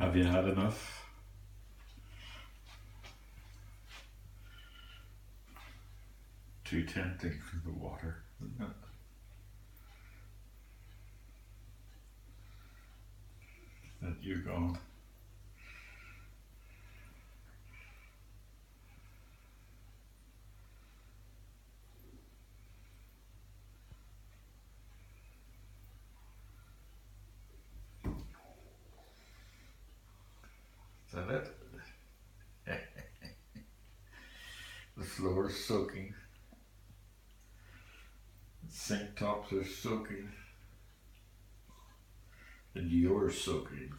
Have you had enough? Too tempting for the water, isn't it? That you're gone. Is that it? The floor is soaking. The sink tops are soaking. And you're soaking.